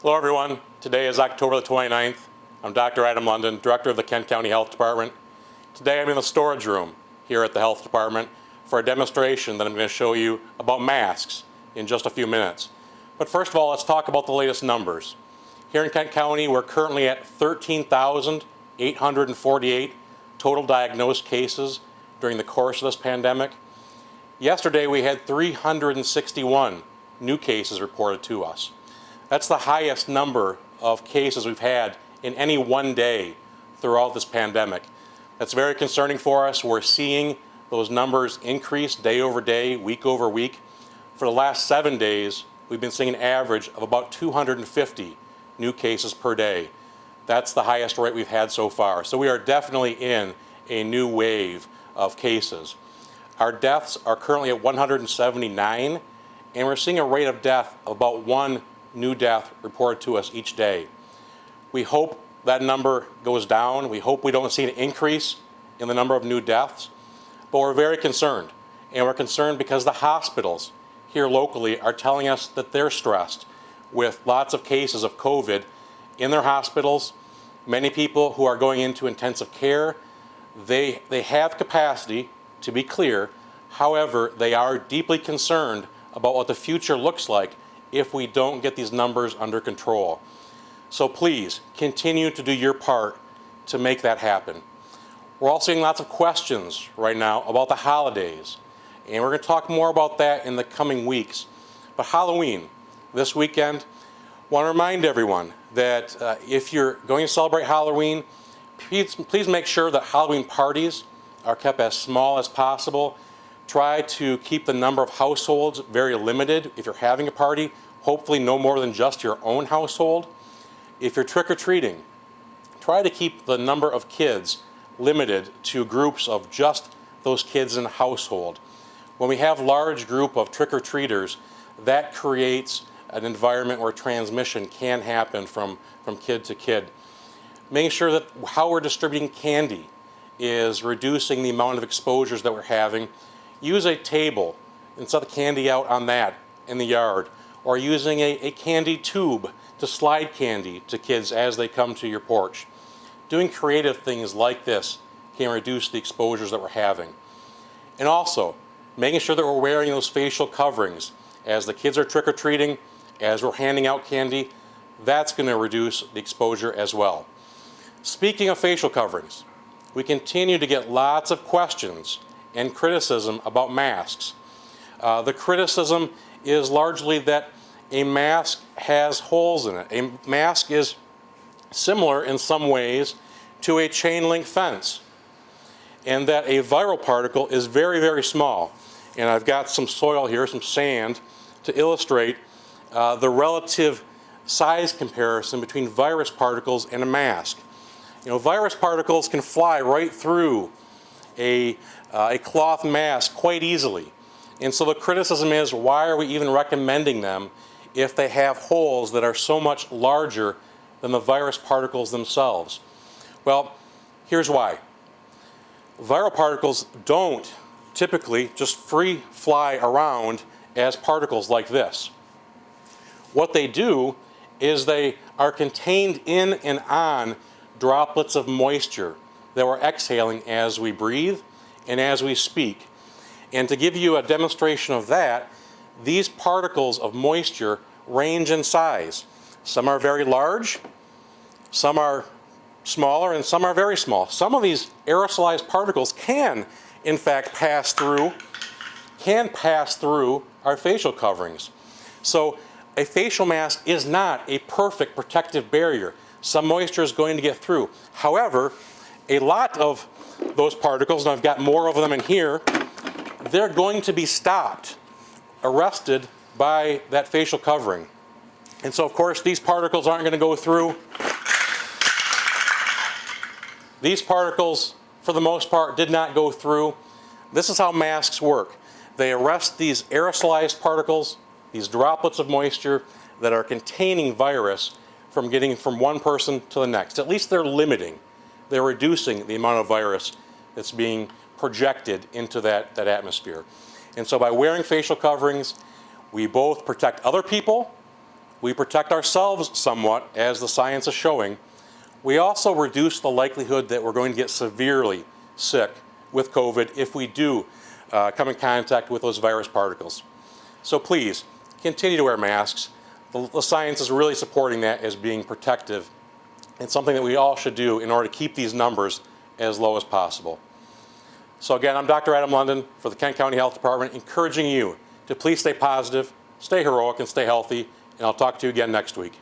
Hello everyone. Today is October the 29th. I'm Dr. Adam London, Director of the Kent County Health Department. Today I'm in the storage room here at the Health Department for a demonstration that I'm going to show you about masks in just a few minutes. But first of all, let's talk about the latest numbers. Here in Kent County, we're currently at 13,848 total diagnosed cases during the course of this pandemic. Yesterday we had 361 new cases reported to us. That's the highest number of cases we've had in any one day throughout this pandemic. That's very concerning for us. We're seeing those numbers increase day over day, week over week. For the last 7 days, we've been seeing an average of about 250 new cases per day. That's the highest rate we've had so far. So we are definitely in a new wave of cases. Our deaths are currently at 179, and we're seeing a rate of death of about 1 new death reported to us each day. We hope that number goes down. We hope we don't see an increase in the number of new deaths, but we're very concerned. And we're concerned because the hospitals here locally are telling us that they're stressed with lots of cases of COVID in their hospitals. Many people who are going into intensive care, they have capacity, to be clear. However, they are deeply concerned about what the future looks like if we don't get these numbers under control. So please continue to do your part to make that happen. We're also seeing lots of questions right now about the holidays, and we're going to talk more about that in the coming weeks. But Halloween, this weekend, I want to remind everyone that if you're going to celebrate Halloween, please make sure that Halloween parties are kept as small as possible. Try to keep the number of households very limited if you're having a party, hopefully no more than just your own household. If you're trick-or-treating, try to keep the number of kids limited to groups of just those kids in the household. When we have large group of trick-or-treaters, that creates an environment where transmission can happen from kid to kid. Making sure that how we're distributing candy is reducing the amount of exposures that we're having. Use a table and set the candy out on that in the yard, or using a candy tube to slide candy to kids as they come to your porch. Doing creative things like this can reduce the exposures that we're having. And also, making sure that we're wearing those facial coverings as the kids are trick-or-treating, as we're handing out candy, that's going to reduce the exposure as well. Speaking of facial coverings, we continue to get lots of questions and criticism about masks. The criticism is largely that a mask has holes in it. A mask is similar in some ways to a chain link fence, and that a viral particle is very, very small. And I've got some soil here, some sand, to illustrate the relative size comparison between virus particles and a mask. You know, virus particles can fly right through a cloth mask quite easily. And so the criticism is, why are we even recommending them if they have holes that are so much larger than the virus particles themselves? Well, here's why. Viral particles don't typically just free fly around as particles like this. What they do is they are contained in and on droplets of moisture that we're exhaling as we breathe and as we speak. And to give you a demonstration of that, these particles of moisture range in size. Some are very large, some are smaller, and some are very small. Some of these aerosolized particles can, in fact, pass through our facial coverings. So a facial mask is not a perfect protective barrier. Some moisture is going to get through. However, a lot of those particles, and I've got more of them in here, they're going to be stopped, arrested by that facial covering. And so, of course, these particles aren't going to go through. These particles, for the most part, did not go through. This is how masks work. They arrest these aerosolized particles, these droplets of moisture that are containing virus from getting from one person to the next. At least they're limiting. They're reducing the amount of virus that's being projected into that atmosphere. And so by wearing facial coverings, we both protect other people, we protect ourselves somewhat, as the science is showing, we also reduce the likelihood that we're going to get severely sick with COVID if we do come in contact with those virus particles. So please, continue to wear masks. The science is really supporting that as being protective. It's something that we all should do in order to keep these numbers as low as possible. So again, I'm Dr. Adam London for the Kent County Health Department, encouraging you to please stay positive, stay heroic, and stay healthy, and I'll talk to you again next week.